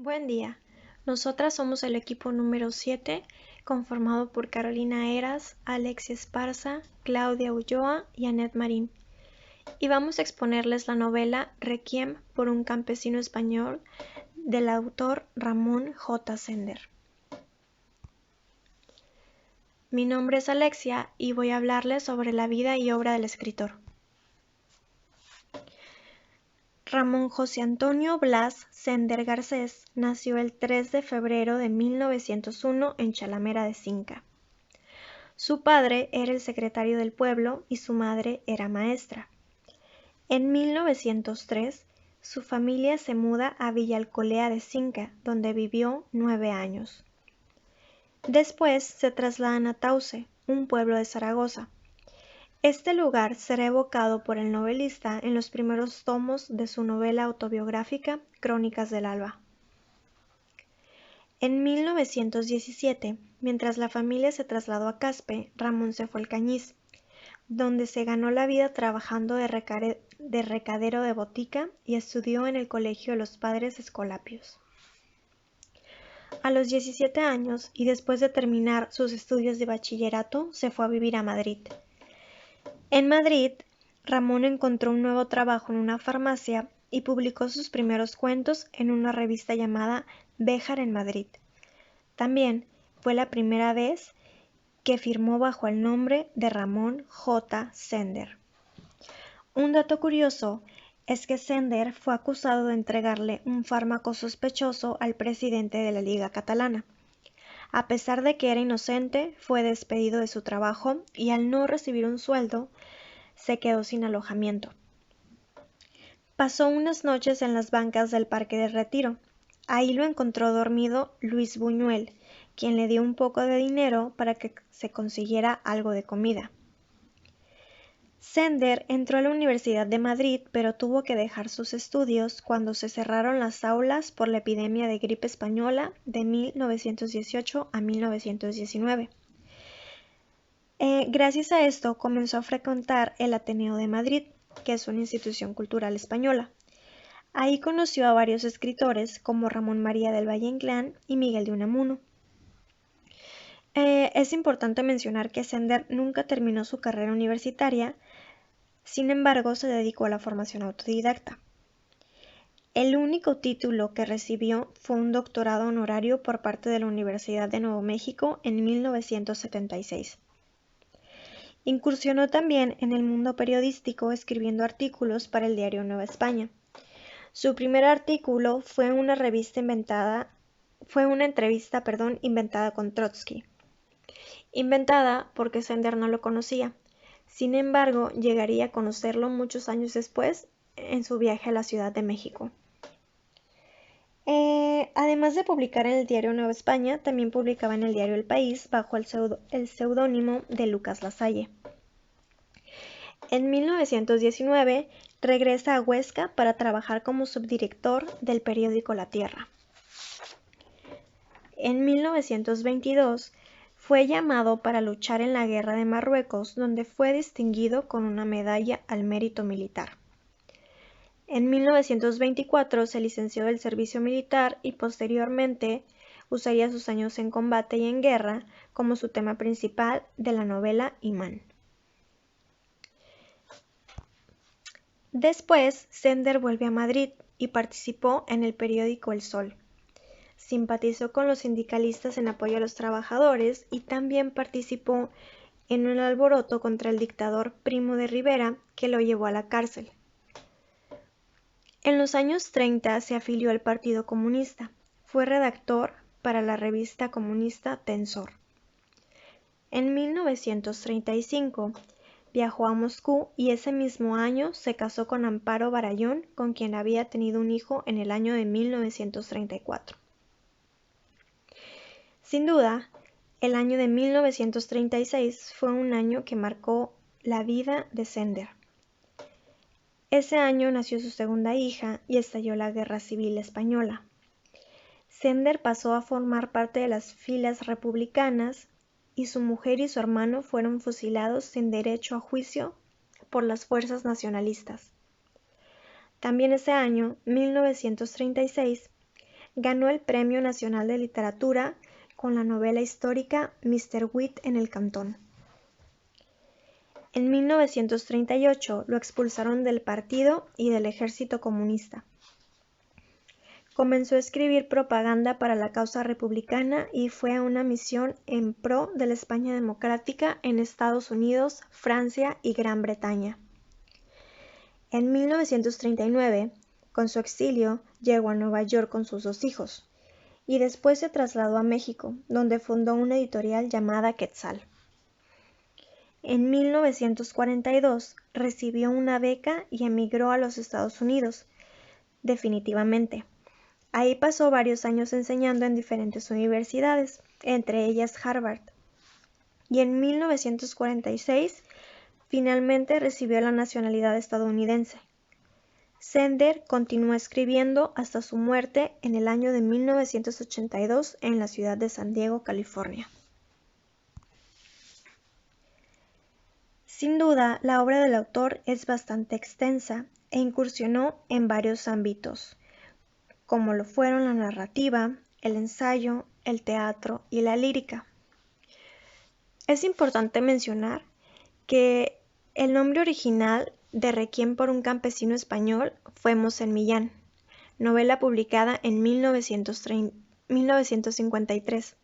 Buen día. Nosotras somos el equipo número 7, conformado por Carolina Heras, Alexia Esparza, Claudia Ulloa y Annette Marín. Y vamos a exponerles la novela Requiem por un campesino español del autor Ramón J. Sender. Mi nombre es Alexia y voy a hablarles sobre la vida y obra del escritor. Ramón José Antonio Blas Sender Garcés nació el 3 de febrero de 1901 en Chalamera de Cinca. Su padre era el secretario del pueblo y su madre era maestra. En 1903, su familia se muda a Villa Alcolea de Cinca, donde vivió 9 años. Después se trasladan a Tauce, un pueblo de Zaragoza. Este lugar será evocado por el novelista en los primeros tomos de su novela autobiográfica Crónicas del Alba. En 1917, mientras la familia se trasladó a Caspe, Ramón se fue al Cañiz, donde se ganó la vida trabajando de recadero de botica y estudió en el Colegio de los Padres Escolapios. A los 17 años, y después de terminar sus estudios de bachillerato, se fue a vivir a Madrid. En Madrid, Ramón encontró un nuevo trabajo en una farmacia y publicó sus primeros cuentos en una revista llamada Béjar en Madrid. También fue la primera vez que firmó bajo el nombre de Ramón J. Sender. Un dato curioso es que Sender fue acusado de entregarle un fármaco sospechoso al presidente de la Liga Catalana. A pesar de que era inocente, fue despedido de su trabajo y al no recibir un sueldo, se quedó sin alojamiento. Pasó unas noches en las bancas del Parque del Retiro. Ahí lo encontró dormido Luis Buñuel, quien le dio un poco de dinero para que se consiguiera algo de comida. Sender entró a la Universidad de Madrid, pero tuvo que dejar sus estudios cuando se cerraron las aulas por la epidemia de gripe española de 1918 a 1919. Gracias a esto comenzó a frecuentar el Ateneo de Madrid, que es una institución cultural española. Ahí conoció a varios escritores como Ramón María del Valle Inclán y Miguel de Unamuno. Es importante mencionar que Sender nunca terminó su carrera universitaria, sin embargo se dedicó a la formación autodidacta. El único título que recibió fue un doctorado honorario por parte de la Universidad de Nuevo México en 1976. Incursionó también en el mundo periodístico escribiendo artículos para el diario Nueva España. Su primer artículo fue una entrevista inventada con Trotsky. Inventada porque Sender no lo conocía. Sin embargo, llegaría a conocerlo muchos años después en su viaje a la Ciudad de México. Además de publicar en el diario Nueva España, también publicaba en el diario El País bajo el seudónimo de Lucas Lasalle. En 1919 regresa a Huesca para trabajar como subdirector del periódico La Tierra. En 1922 fue llamado para luchar en la Guerra de Marruecos, donde fue distinguido con una medalla al mérito militar. En 1924 se licenció del servicio militar y posteriormente usaría sus años en combate y en guerra como su tema principal de la novela Imán. Después, Sender vuelve a Madrid y participó en el periódico El Sol. Simpatizó con los sindicalistas en apoyo a los trabajadores y también participó en un alboroto contra el dictador Primo de Rivera que lo llevó a la cárcel. En los años 30 se afilió al Partido Comunista. Fue redactor para la revista comunista Tensor. En 1935 viajó a Moscú y ese mismo año se casó con Amparo Barallón, con quien había tenido un hijo en el año de 1934. Sin duda, el año de 1936 fue un año que marcó la vida de Sender. Ese año nació su segunda hija y estalló la Guerra Civil Española. Sender pasó a formar parte de las filas republicanas y su mujer y su hermano fueron fusilados sin derecho a juicio por las fuerzas nacionalistas. También ese año, 1936, ganó el Premio Nacional de Literatura con la novela histórica Mr. Wit en el Cantón. En 1938 lo expulsaron del partido y del ejército comunista. Comenzó a escribir propaganda para la causa republicana y fue a una misión en pro de la España democrática en Estados Unidos, Francia y Gran Bretaña. En 1939, con su exilio, llegó a Nueva York con sus 2 hijos y después se trasladó a México, donde fundó una editorial llamada Quetzal. En 1942 recibió una beca y emigró a los Estados Unidos, definitivamente. Ahí pasó varios años enseñando en diferentes universidades, entre ellas Harvard. Y en 1946 finalmente recibió la nacionalidad estadounidense. Sender continuó escribiendo hasta su muerte en el año de 1982 en la ciudad de San Diego, California. Sin duda, la obra del autor es bastante extensa e incursionó en varios ámbitos, como lo fueron la narrativa, el ensayo, el teatro y la lírica. Es importante mencionar que el nombre original de Requiem por un campesino español fue Mosén Millán, novela publicada en 1953.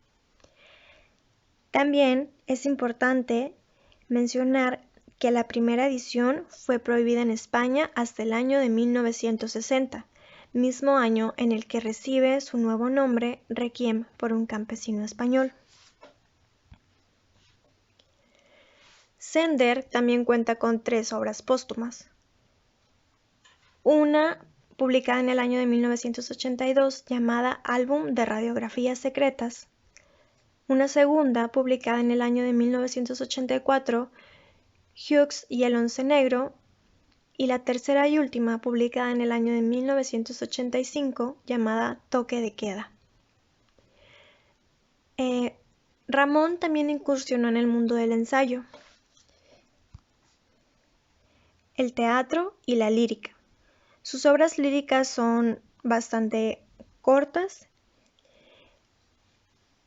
También es importante mencionar que la primera edición fue prohibida en España hasta el año de 1960, mismo año en el que recibe su nuevo nombre, Requiem por un campesino español. Sender también cuenta con 3 obras póstumas. Una publicada en el año de 1982 llamada Álbum de Radiografías Secretas. Una segunda publicada en el año de 1984, Hughes y el Once Negro, y la tercera y última publicada en el año de 1985 llamada Toque de Queda. Ramón también incursionó en el mundo del ensayo, el teatro y la lírica. Sus obras líricas son bastante cortas,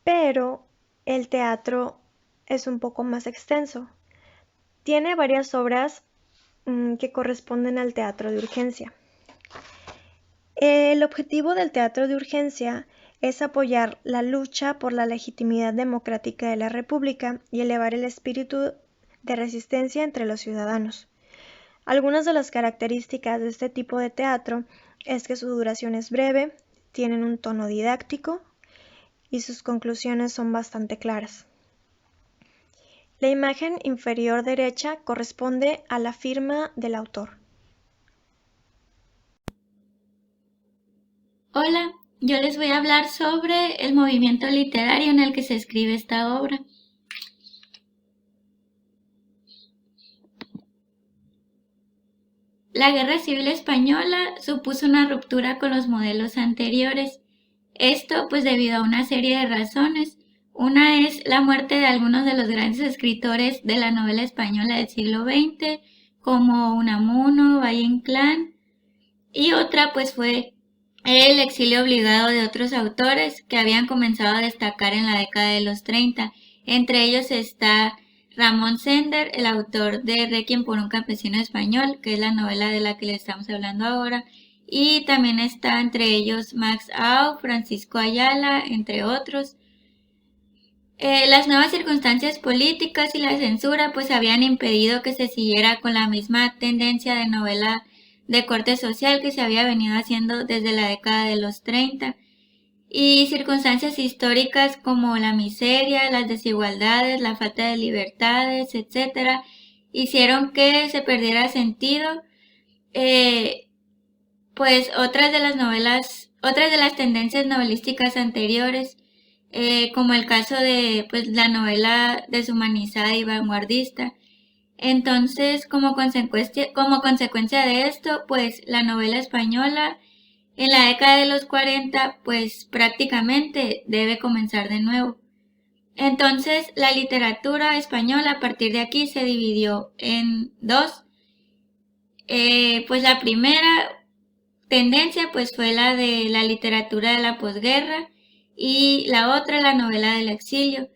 pero el teatro es un poco más extenso. Tiene varias obras que corresponden al teatro de urgencia. El objetivo del teatro de urgencia es apoyar la lucha por la legitimidad democrática de la República y elevar el espíritu de resistencia entre los ciudadanos. Algunas de las características de este tipo de teatro es que su duración es breve, tienen un tono didáctico y sus conclusiones son bastante claras. La imagen inferior derecha corresponde a la firma del autor. Hola, yo les voy a hablar sobre el movimiento literario en el que se escribe esta obra. La Guerra Civil Española supuso una ruptura con los modelos anteriores. Esto pues debido a una serie de razones. Una es la muerte de algunos de los grandes escritores de la novela española del siglo XX, como Unamuno, Valle Inclán, y otra pues fue el exilio obligado de otros autores que habían comenzado a destacar en la década de los 30. Entre ellos está Ramón Sender, el autor de Requiem por un campesino español, que es la novela de la que le estamos hablando ahora, y también está entre ellos Max Au, Francisco Ayala, entre otros. Las nuevas circunstancias políticas y la censura pues habían impedido que se siguiera con la misma tendencia de novela de corte social que se había venido haciendo desde la década de los 30, y circunstancias históricas como la miseria, las desigualdades, la falta de libertades, etc., hicieron que se perdiera sentido pues otras de las tendencias novelísticas anteriores, como el caso de pues la novela deshumanizada y vanguardista. Entonces, como consecuencia de esto, pues la novela española en la década de los 40, pues prácticamente debe comenzar de nuevo. Entonces, la literatura española a partir de aquí se dividió en 2. Pues la primera tendencia pues fue la de la literatura de la posguerra y la otra la novela del exilio.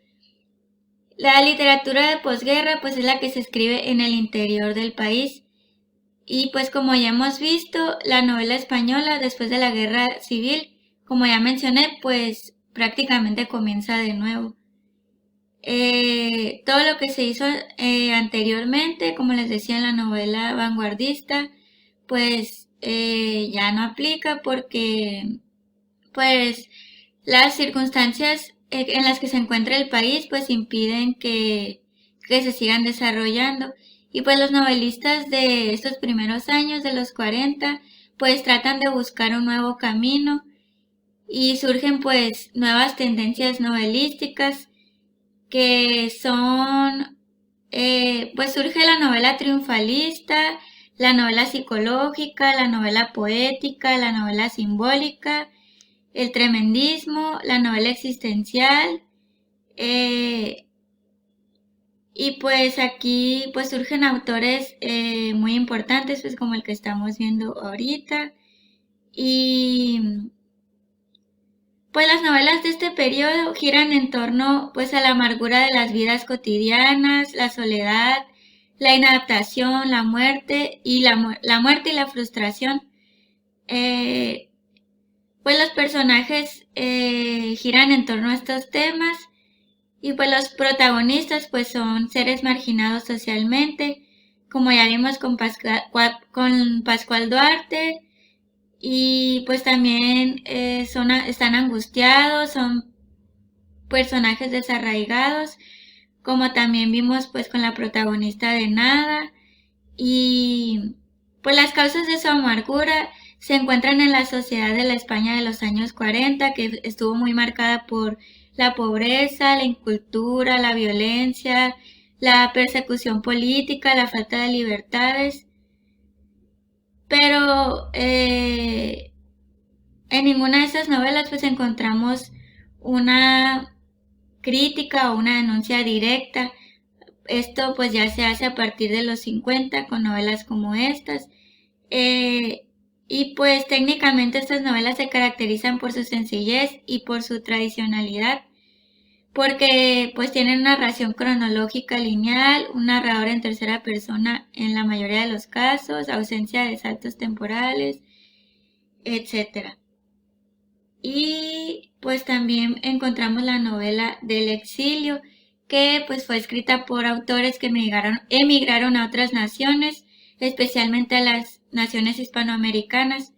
La literatura de posguerra pues es la que se escribe en el interior del país y pues como ya hemos visto, la novela española después de la guerra civil, como ya mencioné, pues prácticamente comienza de nuevo. Todo lo que se hizo anteriormente, como les decía en la novela vanguardista, pues ya no aplica porque pues las circunstancias en las que se encuentra el país pues impiden que se sigan desarrollando. Y pues los novelistas de estos primeros años, de los 40, pues tratan de buscar un nuevo camino y surgen pues nuevas tendencias novelísticas que son, pues surge la novela triunfalista, la novela psicológica, la novela poética, la novela simbólica, el tremendismo, la novela existencial, y pues aquí pues surgen autores muy importantes, pues como el que estamos viendo ahorita, y pues las novelas de este periodo giran en torno pues a la amargura de las vidas cotidianas, la soledad, la inadaptación, la muerte y la muerte y la frustración. Pues los personajes giran en torno a estos temas y pues los protagonistas pues son seres marginados socialmente, como ya vimos con Pascual Duarte, y pues también están angustiados, son personajes desarraigados, como también vimos pues con la protagonista de Nada, y pues las causas de su amargura se encuentran en la sociedad de la España de los años 40, que estuvo muy marcada por la pobreza, la incultura, la violencia, la persecución política, la falta de libertades. Pero en ninguna de estas novelas pues encontramos una crítica o una denuncia directa. Esto pues ya se hace a partir de los 50 con novelas como estas. Y pues técnicamente estas novelas se caracterizan por su sencillez y por su tradicionalidad, porque pues tienen una narración cronológica lineal, un narrador en tercera persona en la mayoría de los casos, ausencia de saltos temporales, etc. Y pues también encontramos la novela del exilio, que pues fue escrita por autores que emigraron a otras naciones, especialmente a las naciones hispanoamericanas,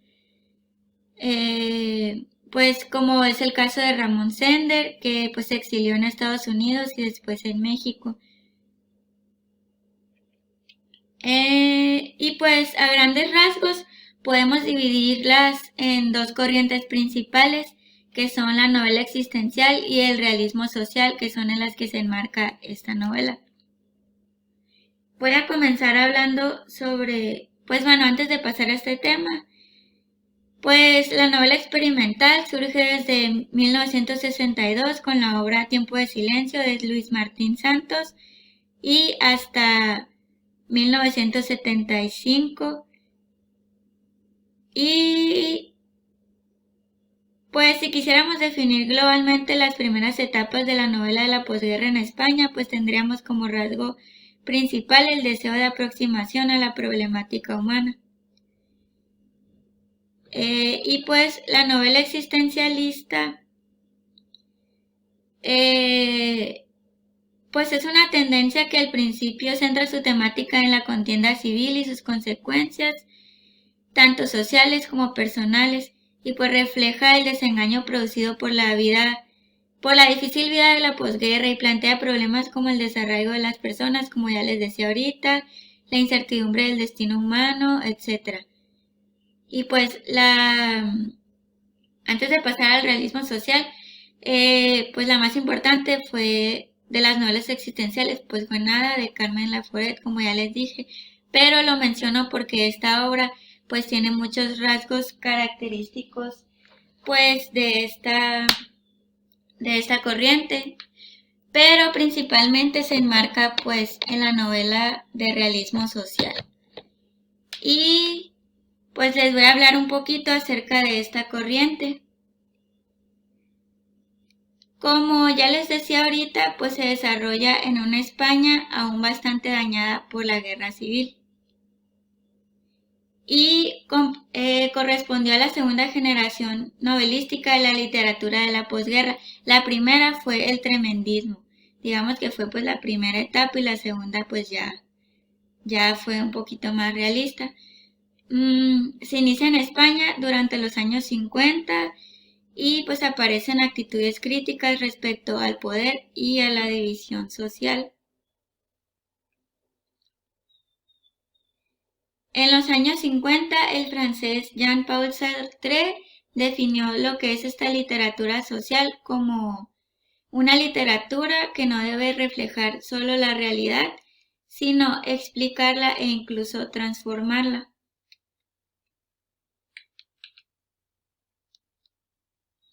pues como es el caso de Ramón Sender, que pues se exilió en Estados Unidos y después en México. Y pues a grandes rasgos podemos dividirlas en dos corrientes principales, que son la novela existencial y el realismo social, que son en las que se enmarca esta novela. Voy a comenzar hablando sobre, pues bueno, antes de pasar a este tema, pues la novela experimental surge desde 1962 con la obra Tiempo de Silencio de Luis Martín Santos y hasta 1975. Y pues si quisiéramos definir globalmente las primeras etapas de la novela de la posguerra en España, pues tendríamos como rasgo principal el deseo de aproximación a la problemática humana. Y pues la novela existencialista pues es una tendencia que al principio centra su temática en la contienda civil y sus consecuencias, tanto sociales como personales, y pues refleja el desengaño producido por la difícil vida de la posguerra y plantea problemas como el desarraigo de las personas, como ya les decía ahorita, la incertidumbre del destino humano, etc. Y pues antes de pasar al realismo social, pues la más importante fue de las novelas existenciales, pues fue Nada de Carmen Laforet, como ya les dije, pero lo menciono porque esta obra pues tiene muchos rasgos característicos pues de esta corriente, pero principalmente se enmarca pues en la novela de realismo social. Y pues les voy a hablar un poquito acerca de esta corriente. Como ya les decía ahorita, pues se desarrolla en una España aún bastante dañada por la guerra civil. Y correspondió a la segunda generación novelística de la literatura de la posguerra. La primera fue el tremendismo. Digamos que fue pues la primera etapa y la segunda pues ya fue un poquito más realista. Se inicia en España durante los años 50 y pues aparecen actitudes críticas respecto al poder y a la división social. En los años 50, el francés Jean-Paul Sartre definió lo que es esta literatura social como una literatura que no debe reflejar solo la realidad, sino explicarla e incluso transformarla.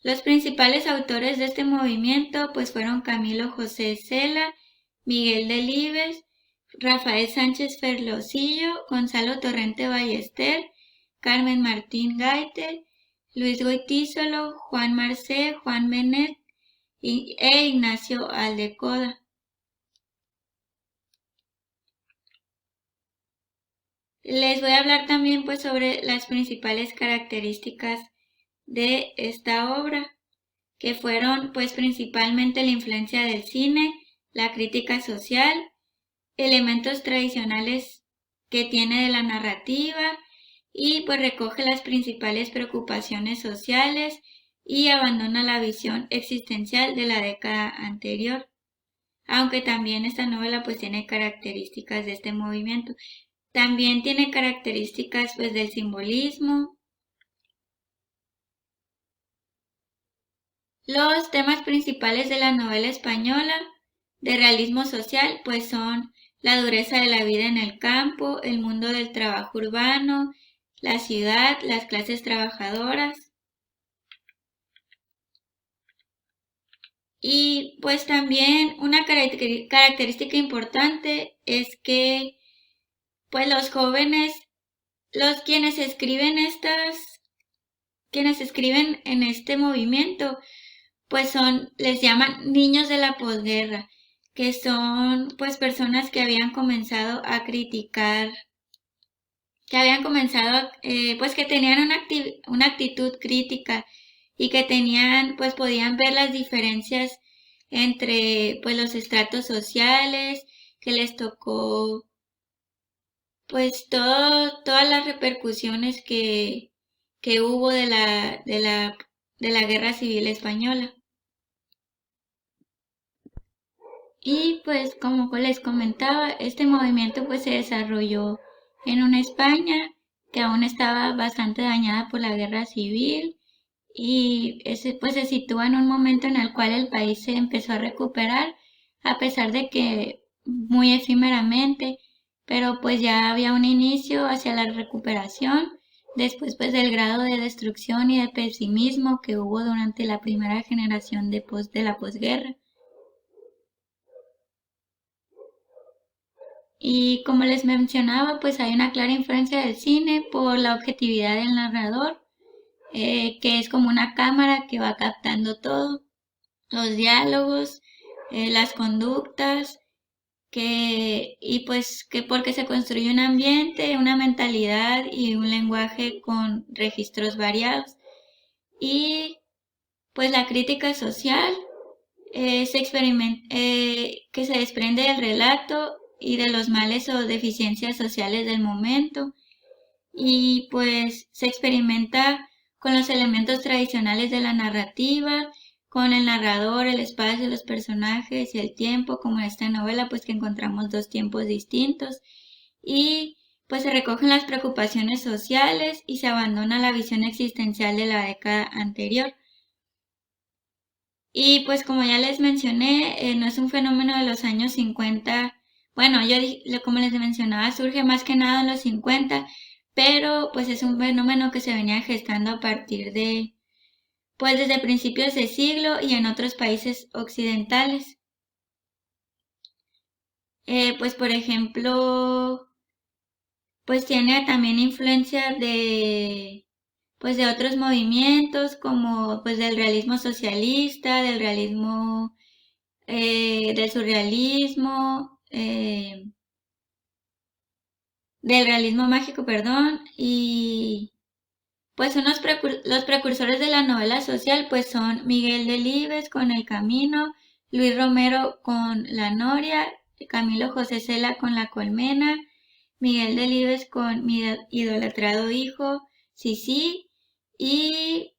Los principales autores de este movimiento pues fueron Camilo José Cela, Miguel Delibes, Rafael Sánchez Ferlosillo, Gonzalo Torrente Ballester, Carmen Martín Gaite, Luis Goytisolo, Juan Marcé, Juan Benet e Ignacio Aldecoda. Les voy a hablar también pues sobre las principales características de esta obra, que fueron pues principalmente la influencia del cine, la crítica social, elementos tradicionales que tiene de la narrativa y pues recoge las principales preocupaciones sociales y abandona la visión existencial de la década anterior. Aunque también esta novela pues tiene características de este movimiento. También tiene características pues del simbolismo. Los temas principales de la novela española de realismo social pues son la dureza de la vida en el campo, el mundo del trabajo urbano, la ciudad, las clases trabajadoras. Y pues también una característica importante es que pues los jóvenes, quienes escriben en este movimiento, pues les llaman niños de la posguerra, que son pues personas que habían comenzado a criticar, pues que tenían una actitud crítica y que pues podían ver las diferencias entre pues los estratos sociales, que les tocó pues todas las repercusiones que hubo de la Guerra Civil Española. Y pues como les comentaba, este movimiento pues se desarrolló en una España que aún estaba bastante dañada por la guerra civil y pues se sitúa en un momento en el cual el país se empezó a recuperar, a pesar de que muy efímeramente, pero pues ya había un inicio hacia la recuperación después pues del grado de destrucción y de pesimismo que hubo durante la primera generación de la posguerra. Y como les mencionaba, pues hay una clara influencia del cine por la objetividad del narrador, que es como una cámara que va captando todo, los diálogos, las conductas, y pues que porque se construye un ambiente, una mentalidad y un lenguaje con registros variados. Y pues la crítica social que se desprende del relato y de los males o deficiencias sociales del momento, y pues se experimenta con los elementos tradicionales de la narrativa, con el narrador, el espacio, los personajes y el tiempo, como en esta novela pues que encontramos dos tiempos distintos, y pues se recogen las preocupaciones sociales y se abandona la visión existencial de la década anterior. Y pues como ya les mencioné, no es un fenómeno de los años 50. Bueno, como les mencionaba, surge más que nada en los 50, pero pues es un fenómeno que se venía gestando a partir pues desde principios de siglo y en otros países occidentales. Pues por ejemplo, pues tiene también influencia pues de otros movimientos como pues del realismo socialista, del realismo, del surrealismo, del realismo mágico, perdón, y pues los precursores de la novela social pues son Miguel Delibes con El Camino, Luis Romero con La Noria, Camilo José Cela con La Colmena, Miguel Delibes con Mi idolatrado hijo, Sisi, y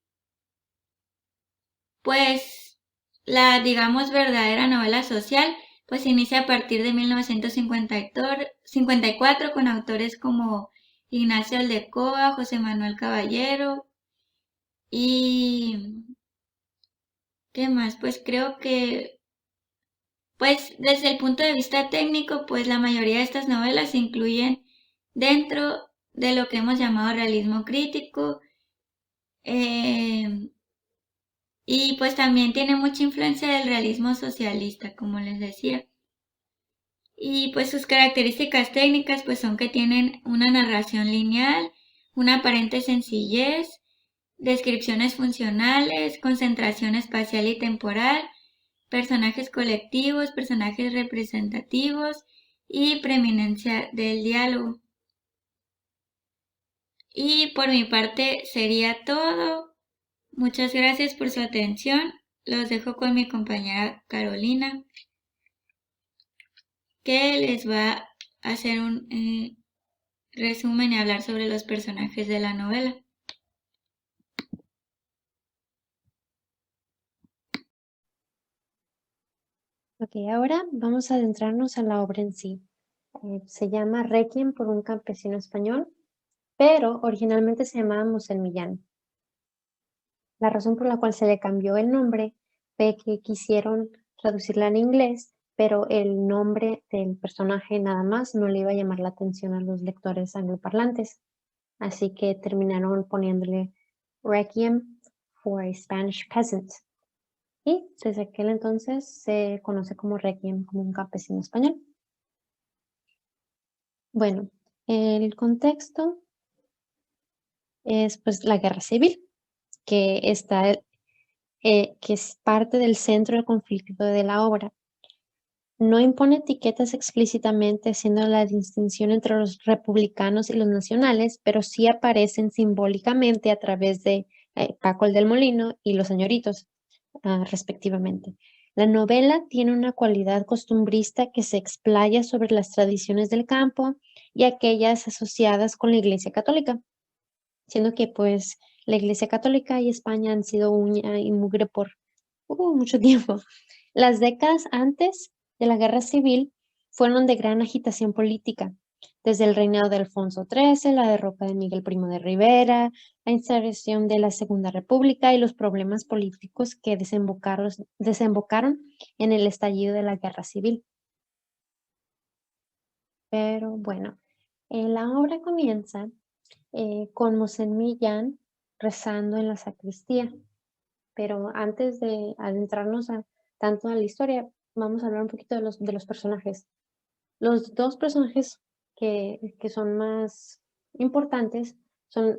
pues la, digamos, verdadera novela social, pues inicia a partir de 1954 con autores como Ignacio Aldecoa, José Manuel Caballero y ¿qué más? Pues creo que, pues desde el punto de vista técnico, pues la mayoría de estas novelas se incluyen dentro de lo que hemos llamado realismo crítico, eh, y pues también tiene mucha influencia del realismo socialista, como les decía. Y pues sus características técnicas pues son que tienen una narración lineal, una aparente sencillez, descripciones funcionales, concentración espacial y temporal, personajes colectivos, personajes representativos y preeminencia del diálogo. Y por mi parte sería todo. Muchas gracias por su atención. Los dejo con mi compañera Carolina, que les va a hacer un resumen y hablar sobre los personajes de la novela. Ok, ahora vamos a adentrarnos a la obra en sí. Se llama Requiem por un campesino español, pero originalmente se llamaba Mosén Millán. La razón por la cual se le cambió el nombre fue que quisieron traducirla en inglés, pero el nombre del personaje nada más no le iba a llamar la atención a los lectores angloparlantes. Así que terminaron poniéndole Requiem for a Spanish Peasant. Y desde aquel entonces se conoce como Requiem, como un campesino español. Bueno, el contexto es pues la guerra civil, que que es parte del centro del conflicto de la obra. No impone etiquetas explícitamente haciendo la distinción entre los republicanos y los nacionales, pero sí aparecen simbólicamente a través de Paco el del Molino y los señoritos, respectivamente. La novela tiene una cualidad costumbrista que se explaya sobre las tradiciones del campo y aquellas asociadas con la Iglesia Católica, siendo que pues la Iglesia Católica y España han sido uña y mugre por mucho tiempo. Las décadas antes de la Guerra Civil fueron de gran agitación política, desde el reinado de Alfonso XIII, la derrota de Miguel Primo de Rivera, la instauración de la Segunda República y los problemas políticos que desembocaron en el estallido de la Guerra Civil. Pero bueno, la obra comienza con Mosén Millán rezando en la sacristía. Pero antes de adentrarnos tanto a la historia, vamos a hablar un poquito de los personajes. Los dos personajes que son más importantes son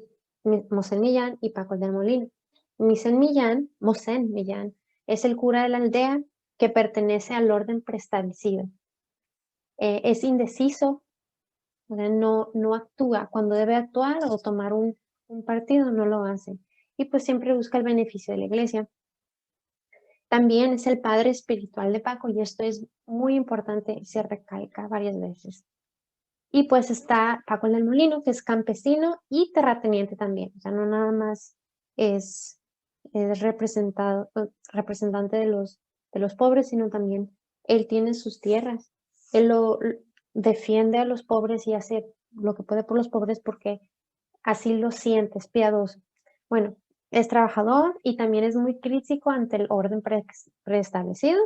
Mosén Millán y Paco del Molino. Mosén Millán, es el cura de la aldea que pertenece al orden preestablecido. Es indeciso, o sea, no actúa. Cuando debe actuar o tomar un partido, no lo hace. Y pues siempre busca el beneficio de la iglesia. También es el padre espiritual de Paco y esto es muy importante, se recalca varias veces. Y pues está Paco del Molino, que es campesino y terrateniente también, o sea, no nada más es representante de los pobres, sino también él tiene sus tierras. Él defiende a los pobres y hace lo que puede por los pobres porque así lo siente, es piadoso. Bueno, es trabajador y también es muy crítico ante el orden preestablecido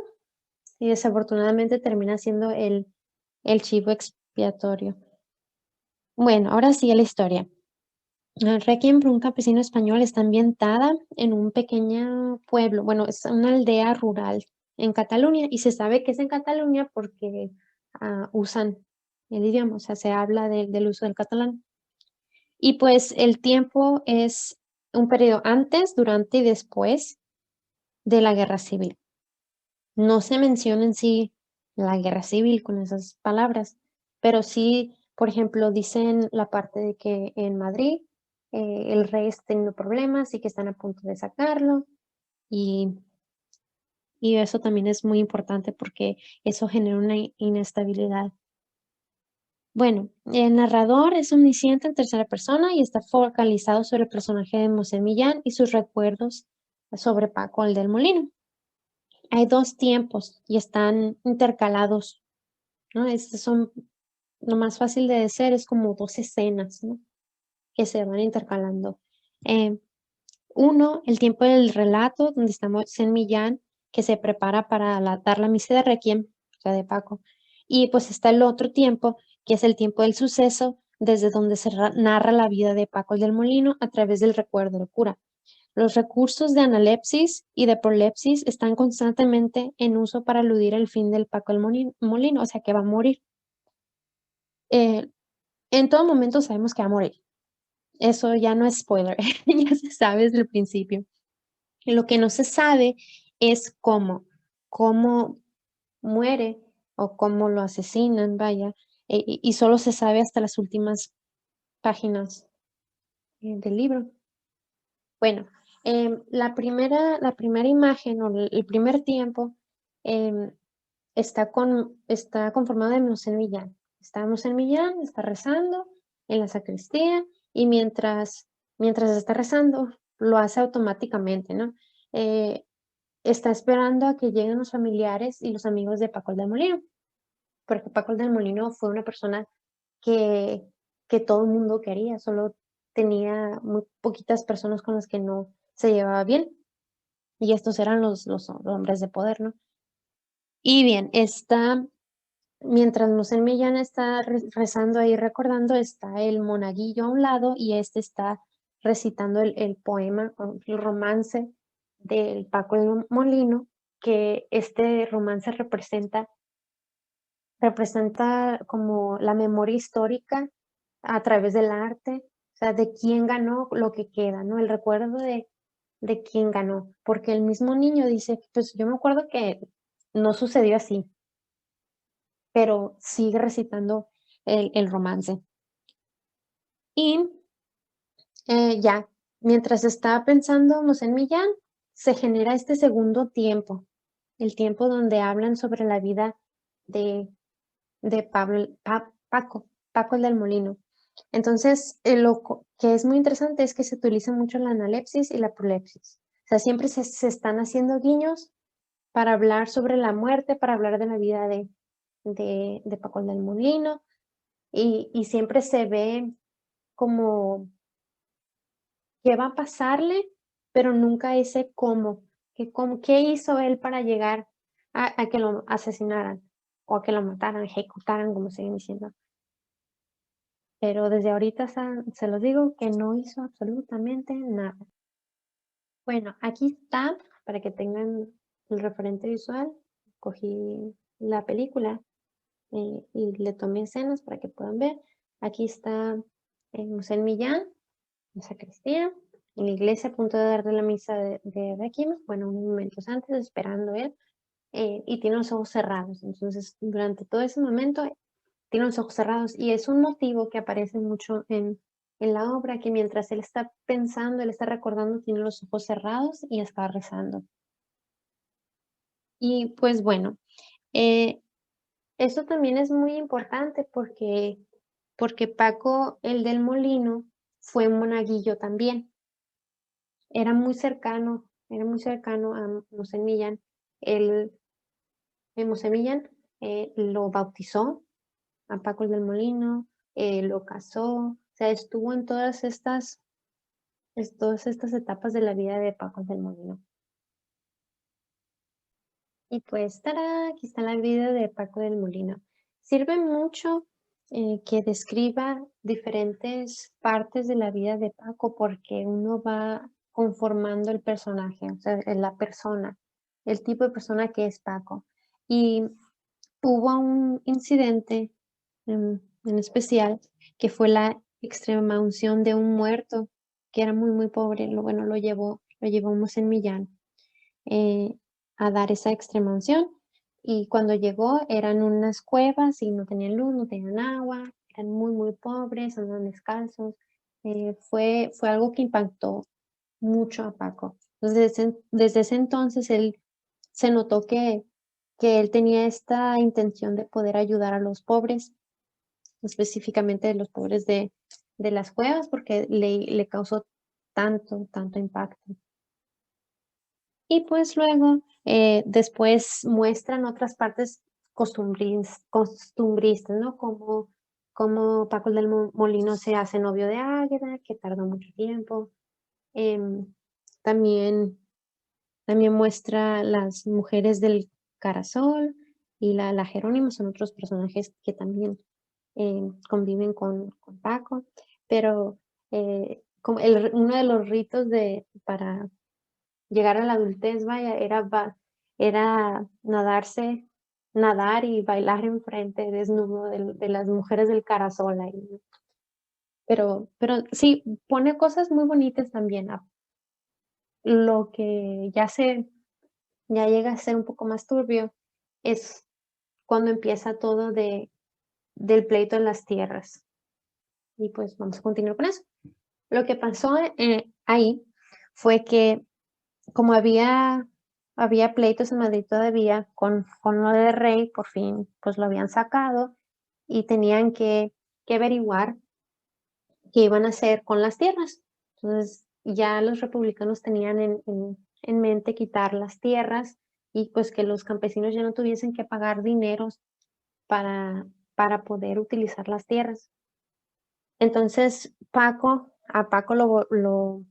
y desafortunadamente termina siendo el chivo expiatorio. Bueno, ahora sí a la historia. Requiem por un campesino español está ambientada en un pequeño pueblo, bueno, es una aldea rural en Cataluña y se sabe que es en Cataluña porque usan el idioma, o sea, se habla del uso del catalán. Y pues el tiempo es un periodo antes, durante y después de la guerra civil. No se menciona en sí la guerra civil con esas palabras, pero sí, por ejemplo, dicen la parte de que en Madrid el rey está teniendo problemas y que están a punto de sacarlo y, y eso también es muy importante porque eso genera una inestabilidad. Bueno, el narrador es omnisciente en tercera persona y está focalizado sobre el personaje de Mosé Millán y sus recuerdos sobre Paco el del Molino. Hay 2 tiempos y están intercalados, ¿no? Estos son lo más fácil de decir, es como 2 escenas, ¿no? Que se van intercalando. Eh, uno, el tiempo del relato, donde estamos en Millán, que se prepara para dar la misa de Requiem, o sea, de Paco. Y pues está el otro tiempo, que es el tiempo del suceso, desde donde se narra la vida de Paco el del Molino a través del recuerdo del cura. Los recursos de analepsis y de prolepsis están constantemente en uso para aludir al fin del Paco el Molino, o sea, que va a morir. Eh, en todo momento sabemos que va a morir. Eso ya no es spoiler, ya se sabe desde el principio. Lo que no se sabe es cómo muere o cómo lo asesinan, vaya, y solo se sabe hasta las últimas páginas del libro. Bueno, la primera imagen o el primer tiempo em, está conformado de Mosén Millán. Está Mosén Millán, está rezando en la sacristía y mientras está rezando, lo hace automáticamente, ¿no? Eh, Está esperando a que lleguen los familiares y los amigos de Paco el del Molino, porque Paco el del Molino fue una persona que, que todo el mundo quería, solo tenía muy poquitas personas con las que no se llevaba bien, y estos eran los hombres de poder, ¿no? Y bien, mientras Mosén Millán está rezando ahí, recordando, está el monaguillo a un lado y este está recitando el poema, o el romance del Paco del Molino, que este romance representa como la memoria histórica a través del arte, o sea, de quién ganó lo que queda, ¿no? El recuerdo de quién ganó, porque el mismo niño dice, pues yo me acuerdo que no sucedió así, pero sigue recitando el romance. Y ya, mientras está pensando en Millán, se genera este segundo tiempo, el tiempo donde hablan sobre la vida de, de Paco el del Molino. Entonces, que es muy interesante es que se utiliza mucho la analepsis y la prolepsis. O sea, siempre se están haciendo guiños para hablar sobre la muerte, para hablar de la vida de Paco el del Molino, y siempre se ve como qué va a pasarle, pero nunca ese cómo, qué hizo él para llegar a que lo asesinaran o a que lo mataran, ejecutaran, como siguen diciendo. Pero desde ahorita se los digo que no hizo absolutamente nada. Bueno, aquí está, para que tengan el referente visual, cogí la película y le tomé escenas para que puedan ver. Aquí está Mosén Millán, la sacristía, en la iglesia a punto de darle la misa de Requiem, bueno, unos momentos antes, esperando él, y tiene los ojos cerrados. Entonces, durante todo ese momento, tiene los ojos cerrados, y es un motivo que aparece mucho en la obra, que mientras él está pensando, él está recordando, tiene los ojos cerrados y está rezando. Y pues bueno, eh, eso también es muy importante porque Paco, el del Molino, fue monaguillo también. Era muy cercano a Mosén Millán. El Mosén Millán lo bautizó a Paco el del Molino, lo casó, o sea, estuvo en todas estas etapas de la vida de Paco el del Molino. Y pues, ¡tará! Aquí está la vida de Paco del Molino. Sirve mucho que describa diferentes partes de la vida de Paco porque uno va conformando el personaje, o sea, la persona, el tipo de persona que es Paco. Y hubo un incidente en especial, que fue la extrema unción de un muerto que era muy, muy pobre. Bueno, lo llevamos en Millán eh, a dar esa extrema unción. Y cuando llegó eran unas cuevas y no tenían luz, no tenían agua, eran muy, muy pobres, andaban descalzos. Fue algo que impactó mucho a Paco. Entonces, desde ese entonces él se notó que él tenía esta intención de poder ayudar a los pobres, específicamente los pobres de las cuevas, porque le causó tanto, tanto impacto. Y pues luego, después muestran otras partes costumbristas, ¿no? Como Paco del Molino se hace novio de Águeda, que tardó mucho tiempo. Em, también, también muestra las mujeres del Carasol y la Jerónima, son otros personajes que también conviven con Paco, pero como uno de los ritos para llegar a la adultez, vaya, era nadar y bailar enfrente desnudo de las mujeres del Carasol ahí, ¿no? Pero sí, pone cosas muy bonitas también. Lo que ya llega a ser un poco más turbio es cuando empieza todo del pleito en las tierras. Y pues vamos a continuar con eso. Lo que pasó ahí fue que como había pleitos en Madrid todavía con lo del rey, por fin, pues lo habían sacado y tenían que averiguar qué iban a hacer con las tierras. Entonces, ya los republicanos tenían en mente quitar las tierras y pues que los campesinos ya no tuviesen que pagar dineros para poder utilizar las tierras. Entonces, a Paco lo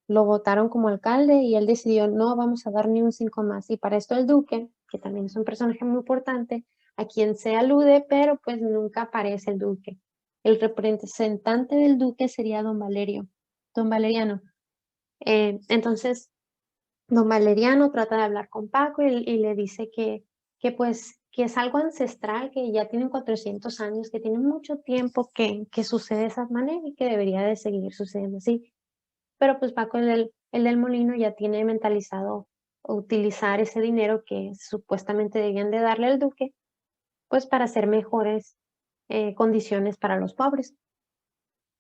votaron como alcalde y él decidió, no vamos a dar ni un 5 más. Y para esto el duque, que también es un personaje muy importante, a quien se alude, pero pues nunca aparece el duque. El representante del duque sería don Valeriano. Entonces, don Valeriano trata de hablar con Paco y le dice que es algo ancestral, que ya tienen 400 años, que tiene mucho tiempo que sucede de esa manera y que debería de seguir sucediendo así. Pero pues Paco, el del molino, ya tiene mentalizado utilizar ese dinero que supuestamente debían de darle al duque, pues para hacer mejores condiciones para los pobres.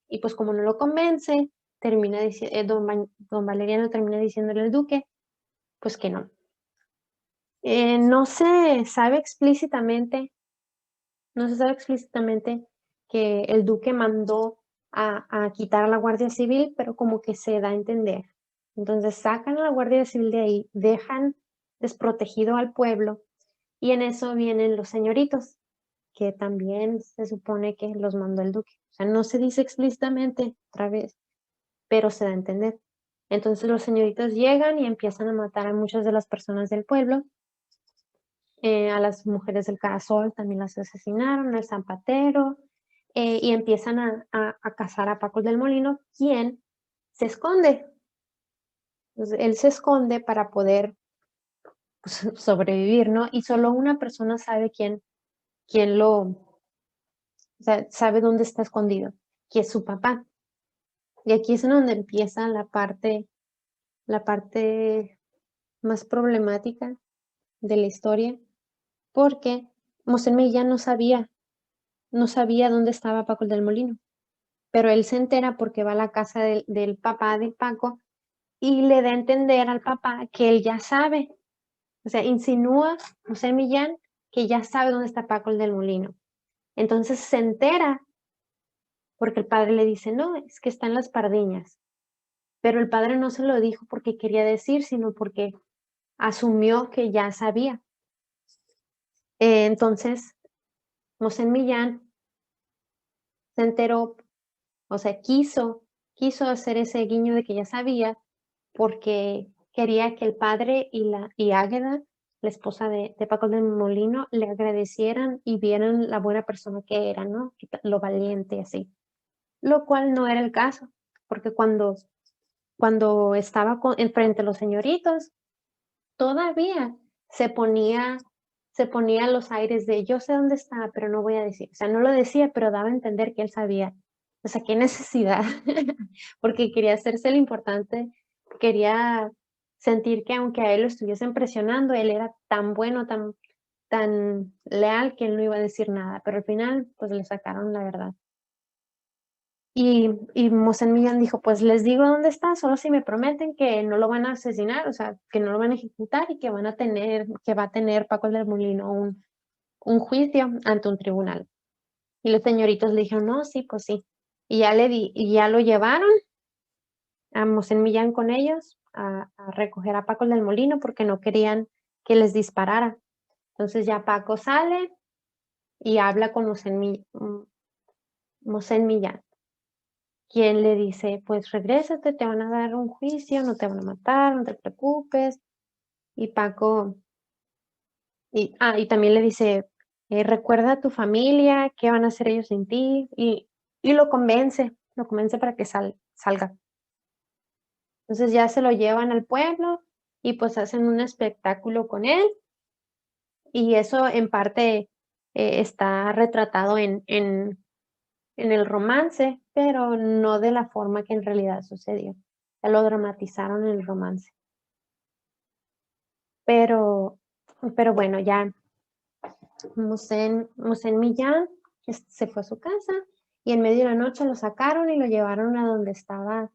Y pues como no lo convence, termina don Valeriano termina diciéndole al duque, pues que no. No se sabe explícitamente, no se sabe explícitamente que el duque mandó a quitar a la Guardia Civil, pero como que se da a entender. Entonces sacan a la Guardia Civil de ahí, dejan desprotegido al pueblo y en eso vienen los señoritos, que también se supone que los mandó el duque. O sea, no se dice explícitamente otra vez, pero se da a entender. Entonces los señoritos llegan y empiezan a matar a muchas de las personas del pueblo. A las mujeres del Carasol también las asesinaron, al zapatero, y empiezan a cazar a Paco del Molino, quien se esconde. Entonces, él se esconde para poder pues, sobrevivir, ¿no? Y solo una persona sabe o sea, sabe dónde está escondido, que es su papá. Y aquí es en donde empieza la parte más problemática de la historia, porque Mosén Millán no sabía dónde estaba Paco el del Molino, pero él se entera porque va a la casa del papá de Paco y le da a entender al papá que él ya sabe, o sea, insinúa José Millán que ya sabe dónde está Paco el del Molino. Entonces se entera porque el padre le dice, no, es que está en las Pardiñas, pero el padre no se lo dijo porque quería decir, sino porque asumió que ya sabía. Entonces, Mosén Millán se enteró, o sea, quiso hacer ese guiño de que ya sabía, porque quería que el padre y Águeda, la esposa de Paco del Molino, le agradecieran y vieran la buena persona que era, ¿no? Lo valiente, así. Lo cual no era el caso, porque cuando estaba frente a los señoritos, todavía se ponía se ponía los aires de yo sé dónde está, pero no voy a decir. O sea, no lo decía, pero daba a entender que él sabía. O sea, qué necesidad, porque quería hacerse el importante, quería sentir que aunque a él lo estuviesen presionando, él era tan bueno, tan leal que él no iba a decir nada, pero al final, pues le sacaron la verdad. Y Mosén Millán dijo: "Pues les digo dónde está, solo si me prometen que no lo van a asesinar, o sea, que no lo van a ejecutar y que va a tener Paco del Molino un juicio ante un tribunal". Y los señoritos le dijeron: "No, sí, pues sí". Y ya lo llevaron a Mosén Millán con ellos a recoger a Paco del Molino, porque no querían que les disparara. Entonces ya Paco sale y habla con Mosén Millán, quien le dice: "Pues regrésate, te van a dar un juicio, no te van a matar, no te preocupes". Y Paco y también le dice: "Recuerda a tu familia, ¿qué van a hacer ellos sin ti?". Y lo convence para que salga. Entonces ya se lo llevan al pueblo y, pues, hacen un espectáculo con él, y eso en parte, está retratado en el romance, pero no de la forma que en realidad sucedió. Ya lo dramatizaron en el romance. Pero pero bueno, ya Mosén Millán, se fue a su casa, y en medio de la noche lo sacaron y lo llevaron a donde estaba,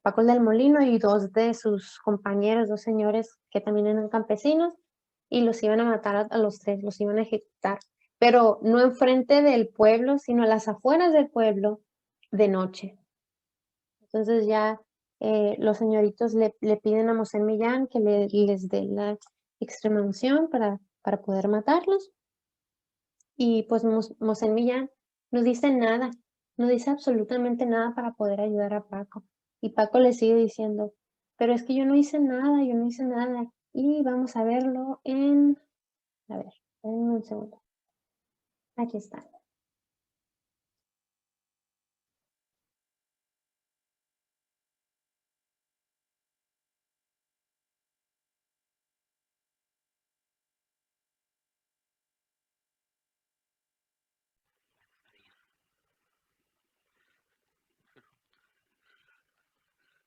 Paco el del Molino y 2 de sus compañeros, 2 señores que también eran campesinos, y los iban a matar a los 3, los iban a ejecutar, pero no enfrente del pueblo, sino a las afueras del pueblo de noche. Entonces ya, los señoritos le piden a Mosén Millán que les dé la extremaunción para poder matarlos, y pues Mosén Millán no dice nada, no dice absolutamente nada para poder ayudar a Paco. Y Paco le sigue diciendo: "Pero es que yo no hice nada, yo no hice nada". Y vamos a verlo a ver, denme un segundo. Aquí está.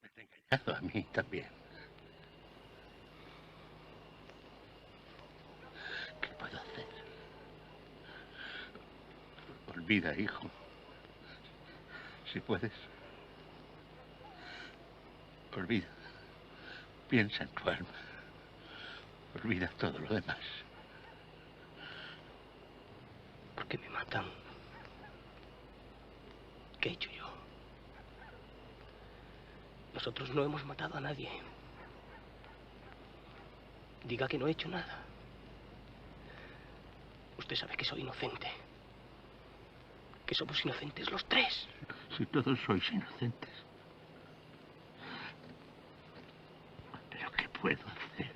Me está engañando a mí también. ¿Qué puedo hacer? Olvida, hijo. Si puedes. Olvida. Piensa en tu alma. Olvida todo lo demás. ¿Por qué me matan? ¿Qué he hecho yo? Nosotros no hemos matado a nadie. Diga que no he hecho nada. Usted sabe que soy inocente. Que somos inocentes los 3. Si todos sois inocentes. ¿Pero qué puedo hacer?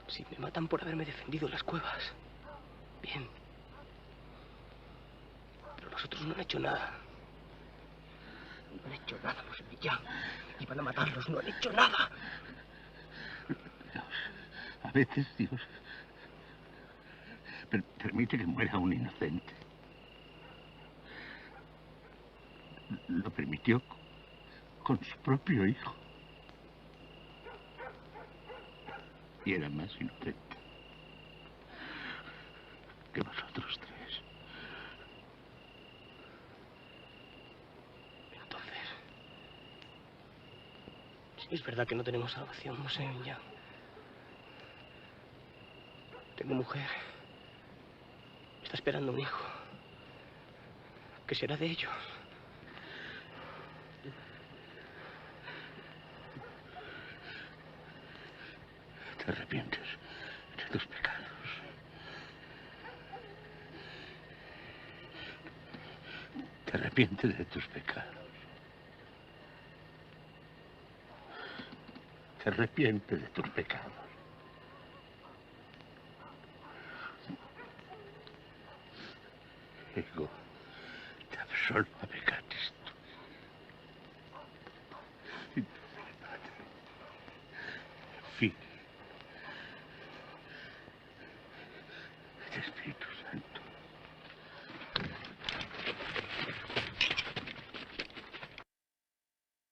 Si me matan por haberme defendido en las cuevas, bien. Pero los otros no han hecho nada. No han hecho nada, los Millán. Iban a matarlos, no han hecho nada. Dios, a veces Dios permite que muera un inocente. Lo permitió con su propio hijo. Y era más inocente que vosotros 3. Entonces, si es verdad que no tenemos salvación, no sé, ya. Tengo mujer. Está esperando un hijo. ¿Qué será de ellos? Te arrepientes de tus pecados. Te arrepientes de tus pecados. Te arrepientes de tus pecados. Ego, te absolva peccatis.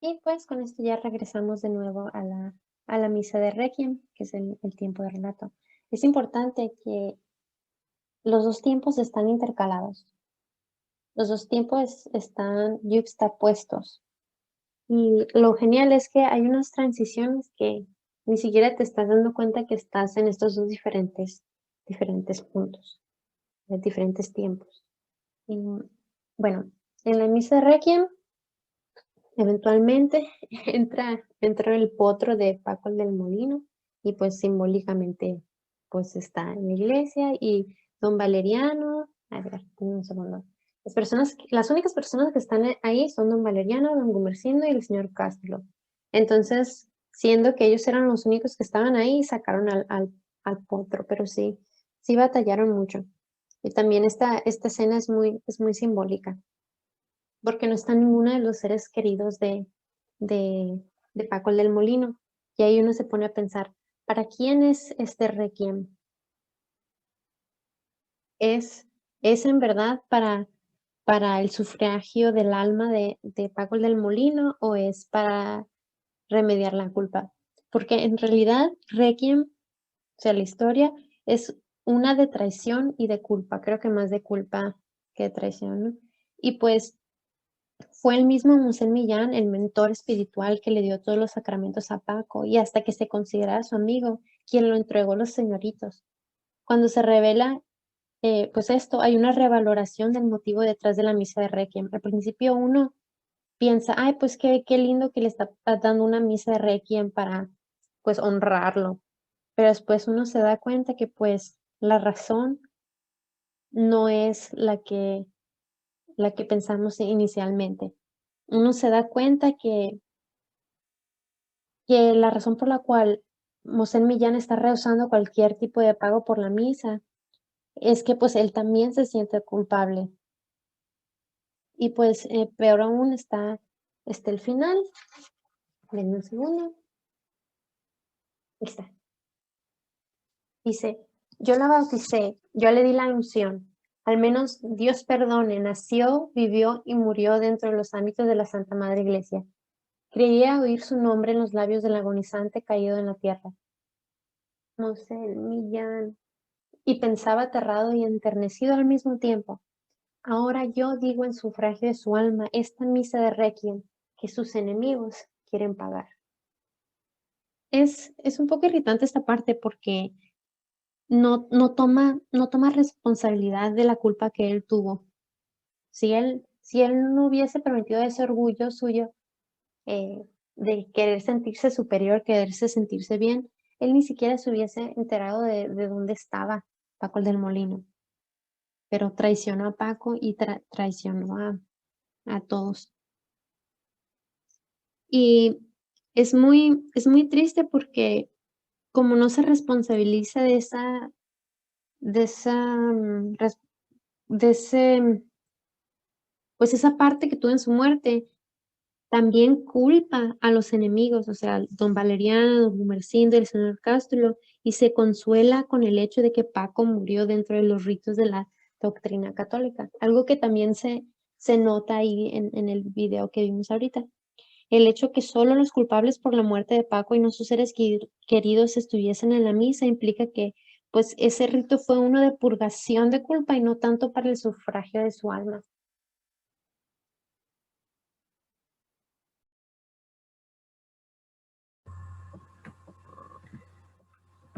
Y pues con esto ya regresamos de nuevo a la misa de Requiem, que es el tiempo de relato. Es importante que los dos tiempos están intercalados, los dos tiempos están yuxtapuestos. Y lo genial es que hay unas transiciones que ni siquiera te estás dando cuenta que estás en estos dos diferentes puntos, en diferentes tiempos. Y bueno, en la misa de Requiem, eventualmente entra el potro de Paco el del Molino y pues simbólicamente pues está en la iglesia y don Valeriano, a ver, un segundo. Las únicas personas que están ahí son don Valeriano, don Gumersindo y el señor Castro. Entonces, siendo que ellos eran los únicos que estaban ahí, sacaron al potro, pero sí batallaron mucho. Y también esta escena es muy simbólica porque no está ninguno de los seres queridos de, de Paco el del Molino. Y ahí uno se pone a pensar, ¿para quién es este requiem? ¿Es en verdad para el sufragio del alma de Paco el del Molino o es para remediar la culpa? Porque en realidad requiem, o sea, la historia es una de traición y de culpa, creo que más de culpa que de traición, ¿no? Y pues fue el mismo Mosén Millán, el mentor espiritual que le dio todos los sacramentos a Paco y hasta que se considerara su amigo, quien lo entregó a los señoritos. Cuando se revela, pues esto, hay una revaloración del motivo detrás de la misa de Requiem. Al principio uno piensa, ay, pues qué lindo que le está dando una misa de Requiem para, pues, honrarlo. Pero después uno se da cuenta que, pues, la razón no es la que pensamos inicialmente. Uno se da cuenta que la razón por la cual Mosén Millán está rehusando cualquier tipo de pago por la misa es que, pues, él también se siente culpable. Y, pues, peor aún está el final. Denme un segundo. Ahí está. Dice: "Yo la bauticé, yo le di la unción. Al menos Dios perdone, nació, vivió y murió dentro de los ámbitos de la Santa Madre Iglesia. Creía oír su nombre en los labios del agonizante caído en la tierra. Mosén Millán". Y pensaba aterrado y enternecido al mismo tiempo: ahora yo digo en sufragio de su alma esta misa de requiem que sus enemigos quieren pagar. Es un poco irritante esta parte porque no toma responsabilidad de la culpa que él tuvo. Si él no hubiese permitido ese orgullo suyo, de querer sentirse superior, quererse sentirse bien, él ni siquiera se hubiese enterado de dónde estaba Paco el del Molino. Pero traicionó a Paco y traicionó a todos. Y es muy triste porque como no se responsabiliza de esa, de ese, pues esa parte que tuvo en su muerte, también culpa a los enemigos, o sea, don Valeriano, don Gumersindo, el señor Cástulo, y se consuela con el hecho de que Paco murió dentro de los ritos de la doctrina católica, algo que también se nota ahí en el video que vimos ahorita. El hecho que solo los culpables por la muerte de Paco y no sus seres queridos estuviesen en la misa implica que, pues, ese rito fue uno de purgación de culpa y no tanto para el sufragio de su alma.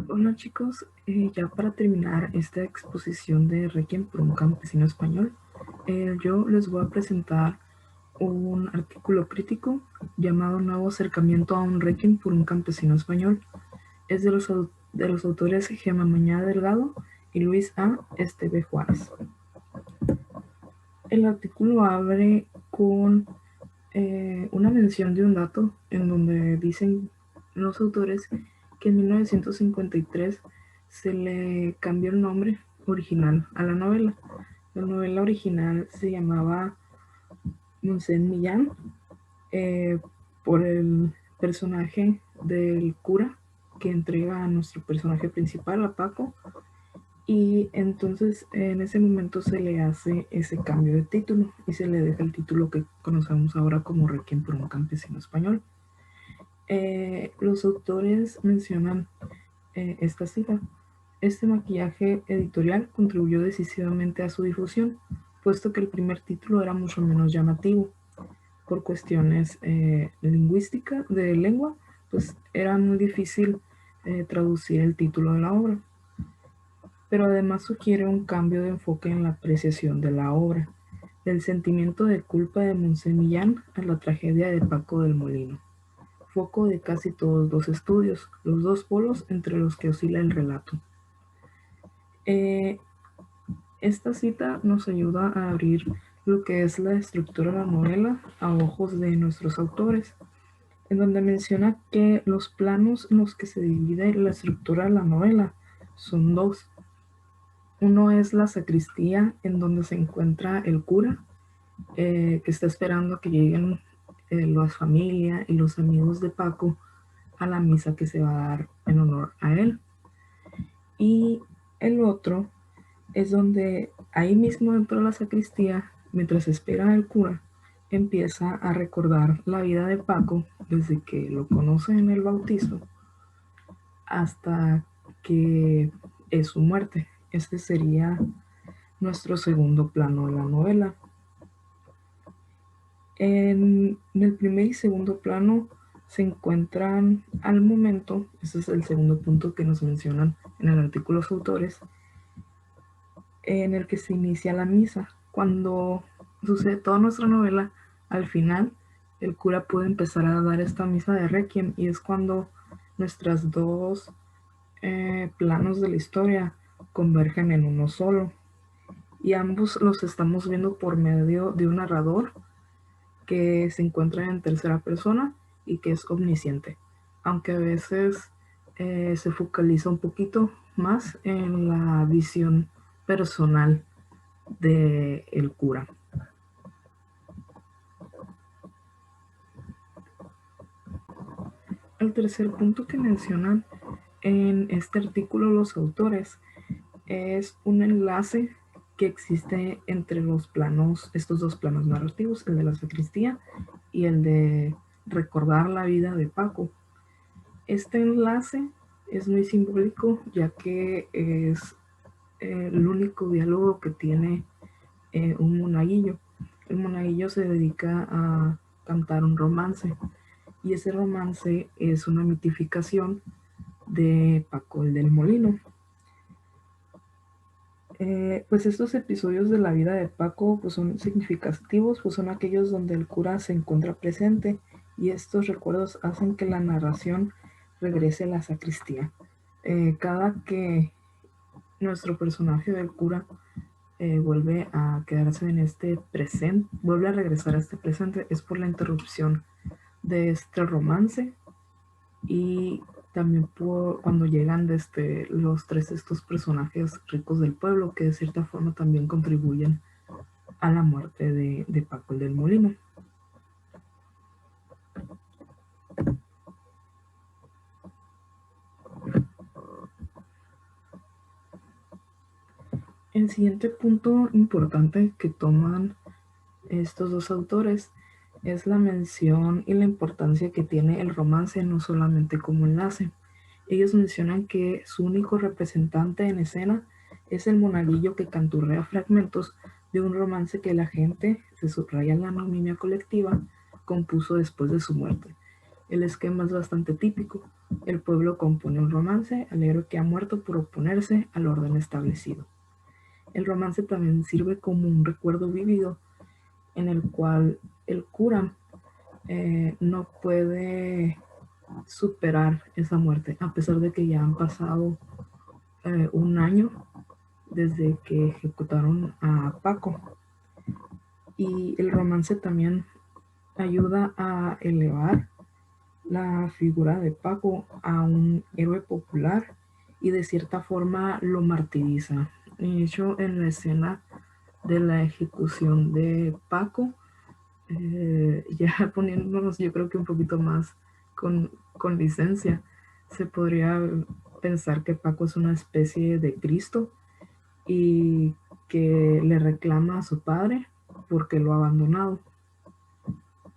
Hola chicos, ya para terminar esta exposición de Requiem por un campesino español, yo les voy a presentar un artículo crítico llamado Nuevo acercamiento a un Requiem por un campesino español. Es de los autores Gemma Mañada Delgado y Luis A. Esteve Juárez. El artículo abre con una mención de un dato en donde dicen los autores que en 1953 se le cambió el nombre original a la novela. La novela original se llamaba Mosén Millán, por el personaje del cura que entrega a nuestro personaje principal, a Paco, Y entonces en ese momento se le hace ese cambio de título y se le deja el título que conocemos ahora como Requiem por un campesino español. Los autores mencionan esta cita: este maquillaje editorial contribuyó decisivamente a su difusión, puesto que el primer título era mucho menos llamativo. Por cuestiones lingüísticas de lengua, pues era muy difícil traducir el título de la obra. Pero además sugiere un cambio de enfoque en la apreciación de la obra, del sentimiento de culpa de Monsemillán a la tragedia de Paco del Molino, foco de casi todos los estudios, los dos polos entre los que oscila el relato. Esta cita nos ayuda a abrir lo que es la estructura de la novela a ojos de nuestros autores, en donde menciona que los planos en los que se divide la estructura de la novela son dos. Uno es la sacristía, en donde se encuentra el cura, que está esperando a que lleguen la familia y los amigos de Paco a la misa que se va a dar en honor a él. Y el otro es donde ahí mismo dentro de la sacristía, mientras espera al cura, empieza a recordar la vida de Paco desde que lo conoce en el bautizo hasta que es su muerte. Este sería nuestro segundo plano de la novela. En el primer y segundo plano se encuentran al momento, ese es el segundo punto que nos mencionan en el artículo los autores, en el que se inicia la misa. Cuando sucede toda nuestra novela, al final el cura puede empezar a dar esta misa de Requiem, y es cuando nuestros dos planos de la historia convergen en uno solo, y ambos los estamos viendo por medio de un narrador que se encuentra en tercera persona y que es omnisciente, aunque a veces se focaliza un poquito más en la visión personal del cura. El tercer punto que mencionan en este artículo los autores es un enlace que existe entre los planos, estos dos planos narrativos, el de la sacristía y el de recordar la vida de Paco. Este enlace es muy simbólico, ya que es el único diálogo que tiene un monaguillo. El monaguillo se dedica a cantar un romance, y ese romance es una mitificación de Paco el del Molino. Pues estos episodios de la vida de Paco pues son significativos, pues son aquellos donde el cura se encuentra presente, y estos recuerdos hacen que la narración regrese a la sacristía. Cada que nuestro personaje del cura vuelve a quedarse en este presente, vuelve a regresar a este presente, es por la interrupción de este romance, y también por cuando llegan los tres estos personajes ricos del pueblo, que de cierta forma también contribuyen a la muerte de Paco el del Molino. El siguiente punto importante que toman estos dos autores es la mención y la importancia que tiene el romance, no solamente como enlace. Ellos mencionan que su único representante en escena es el monaguillo que canturrea fragmentos de un romance que la gente, se subraya en la anonimia colectiva, compuso después de su muerte. El esquema es bastante típico. El pueblo compone un romance al héroe que ha muerto por oponerse al orden establecido. El romance también sirve como un recuerdo vívido en el cual el cura no puede superar esa muerte, a pesar de que ya han pasado un año desde que ejecutaron a Paco. Y el romance también ayuda a elevar la figura de Paco a un héroe popular, y de cierta forma lo martiriza. De hecho, en la escena de la ejecución de Paco, ya poniéndonos yo creo que un poquito más con licencia, se podría pensar que Paco es una especie de Cristo, y que le reclama a su padre porque lo ha abandonado,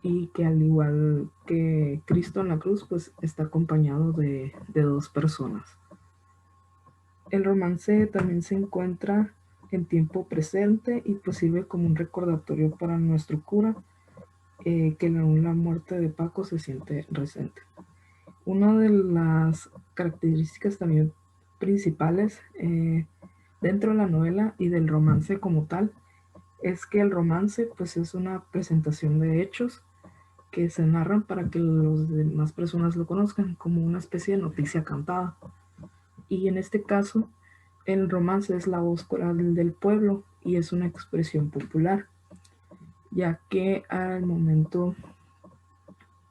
y que al igual que Cristo en la cruz, pues está acompañado de dos personas. El romance también se encuentra en tiempo presente y pues sirve como un recordatorio para nuestro cura, que la muerte de Paco se siente reciente. Una de las características también principales dentro de la novela y del romance como tal es que el romance pues es una presentación de hechos que se narran para que las demás personas lo conozcan, como una especie de noticia cantada. Y en este caso, el romance es la voz coral del pueblo y es una expresión popular, ya que al momento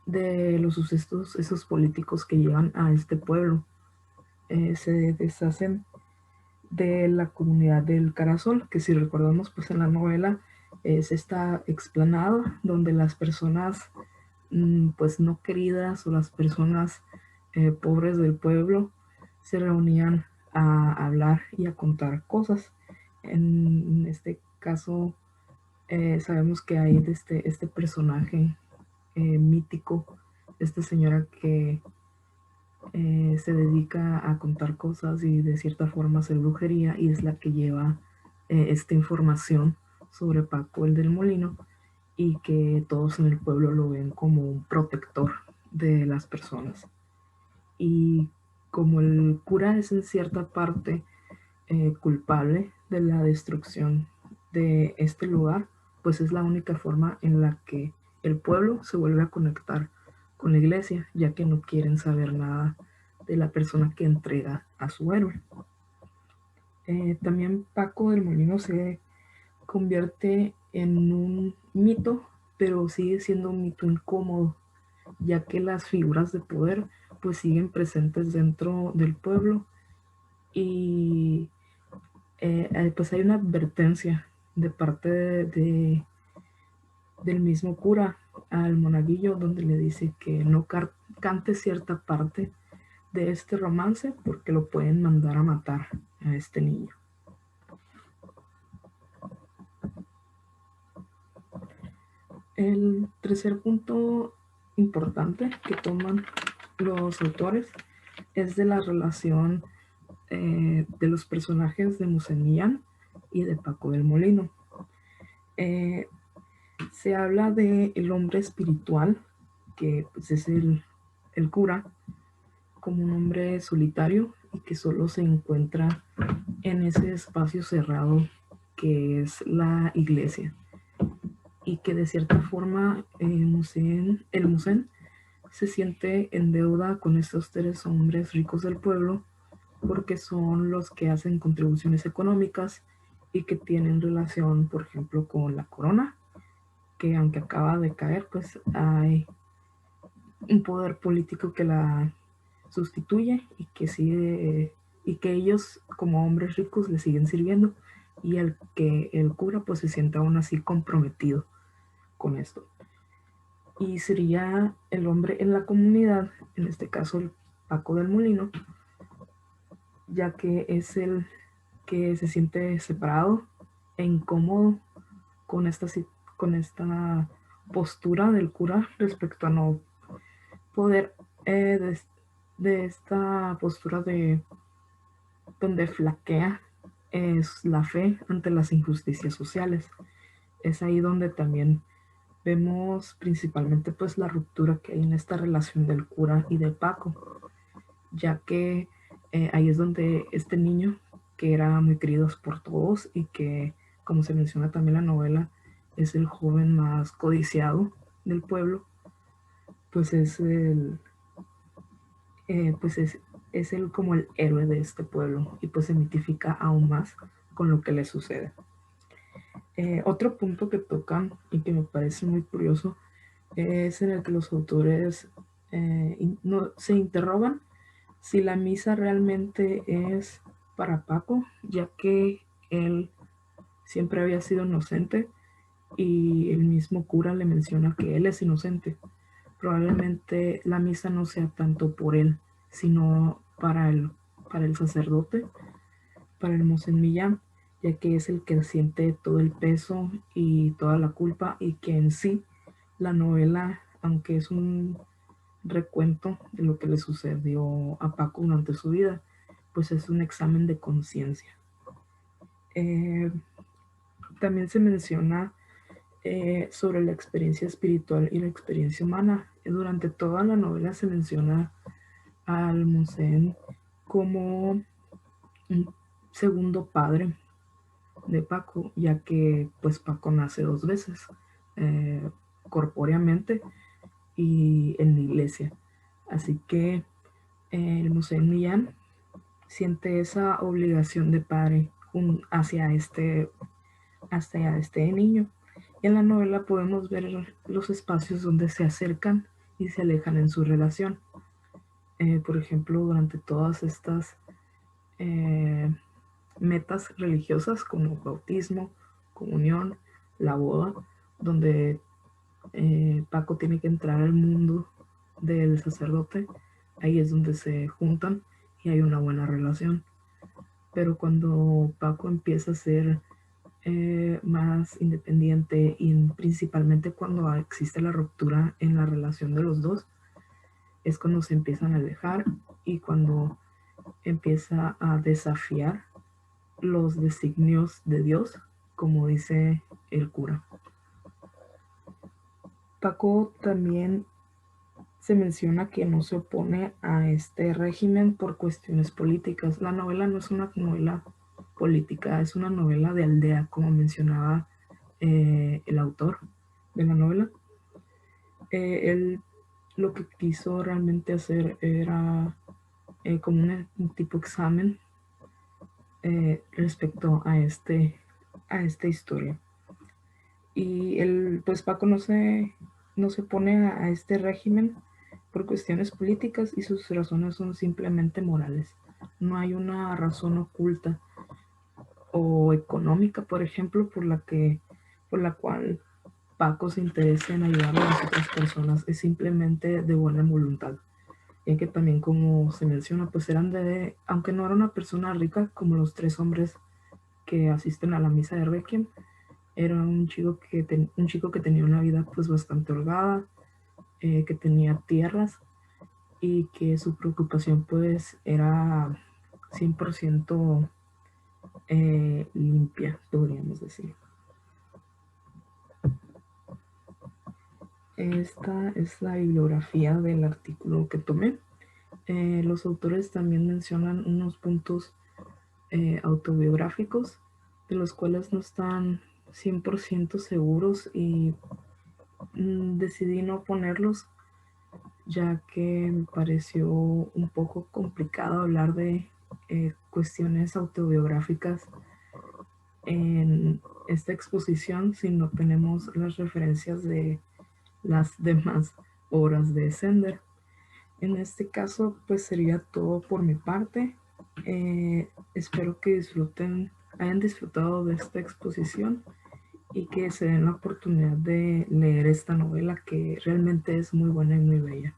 de los sucesos esos políticos que llevan a este pueblo se deshacen de la comunidad del Carasol, que si recordamos pues en la novela es esta explanada donde las personas pues no queridas o las personas pobres del pueblo se reunían a hablar y a contar cosas. En este caso sabemos que hay este personaje mítico, esta señora que se dedica a contar cosas y de cierta forma hacer brujería, y es la que lleva esta información sobre Paco el del Molino, y que todos en el pueblo lo ven como un protector de las personas. Y como el cura es en cierta parte culpable de la destrucción de este lugar, pues es la única forma en la que el pueblo se vuelve a conectar con la iglesia, ya que no quieren saber nada de la persona que entrega a su héroe. También Paco del Molino se convierte en un mito, pero sigue siendo un mito incómodo, ya que las figuras de poder pues siguen presentes dentro del pueblo, y pues hay una advertencia de parte del mismo cura al monaguillo, donde le dice que no cante cierta parte de este romance porque lo pueden mandar a matar a este niño. El tercer punto importante que toman los autores es de la relación de los personajes de Mosén Millán y de Paco del Molino. Se habla de el hombre espiritual, que pues, es el cura, como un hombre solitario y que solo se encuentra en ese espacio cerrado que es la iglesia, y que de cierta forma el Mosén se siente en deuda con estos tres hombres ricos del pueblo, porque son los que hacen contribuciones económicas y que tienen relación, por ejemplo, con la corona, que aunque acaba de caer, pues hay un poder político que la sustituye y que sigue, y que ellos como hombres ricos le siguen sirviendo, y el que el cura pues se siente aún así comprometido con esto. Y sería el hombre en la comunidad, en este caso el Paco del Molino, ya que es el que se siente separado e incómodo con esta postura del cura respecto a no poder de esta postura de donde flaquea es la fe ante las injusticias sociales. Es ahí donde también vemos principalmente pues la ruptura que hay en esta relación del cura y de Paco, ya que ahí es donde este niño, que era muy querido por todos y que, como se menciona también en la novela, es el joven más codiciado del pueblo, pues es el como el héroe de este pueblo, y pues se mitifica aún más con lo que le sucede. Otro punto que tocan y que me parece muy curioso es en el que los autores se interrogan si la misa realmente es para Paco, ya que él siempre había sido inocente y el mismo cura le menciona que él es inocente. Probablemente la misa no sea tanto por él, sino para el sacerdote, para el Mosén Millán, ya que es el que siente todo el peso y toda la culpa, y que en sí la novela, aunque es un recuento de lo que le sucedió a Paco durante su vida, pues es un examen de conciencia. También se menciona sobre la experiencia espiritual y la experiencia humana. Durante toda la novela se menciona al Almocén como un segundo padre de Paco, ya que pues Paco nace 2 veces, corpóreamente y en la iglesia. Así que el Almocén Millán siente esa obligación de padre hacia este niño. Y en la novela podemos ver los espacios donde se acercan y se alejan en su relación. Por ejemplo, durante todas estas metas religiosas como bautismo, comunión, la boda, donde Paco tiene que entrar al mundo del sacerdote, ahí es donde se juntan y hay una buena relación. Pero cuando Paco empieza a ser más independiente, y principalmente cuando existe la ruptura en la relación de los dos, es cuando se empiezan a alejar y cuando empieza a desafiar los designios de Dios, como dice el cura. Paco también se menciona que no se opone a este régimen por cuestiones políticas. La novela no es una novela política, es una novela de aldea, como mencionaba el autor de la novela. Él lo que quiso realmente hacer era como un tipo examen respecto a esta historia. Y pues Paco no se opone a este régimen por cuestiones políticas, y sus razones son simplemente morales. No hay una razón oculta o económica, por ejemplo, por la cual Paco se interesa en ayudar a las otras personas. Es simplemente de buena voluntad, ya que también, como se menciona, pues aunque no era una persona rica como los 3 hombres que asisten a la misa de Requiem, era un chico que tenía una vida pues bastante holgada, que tenía tierras y que su preocupación pues era 100% limpia, podríamos decir. Esta es la bibliografía del artículo que tomé. Los autores también mencionan unos puntos autobiográficos, de los cuales no están 100% seguros, y decidí no ponerlos, ya que me pareció un poco complicado hablar de cuestiones autobiográficas en esta exposición si no tenemos las referencias de las demás obras de Sender. En este caso, pues sería todo por mi parte. Espero que hayan disfrutado de esta exposición y que se den la oportunidad de leer esta novela, que realmente es muy buena y muy bella.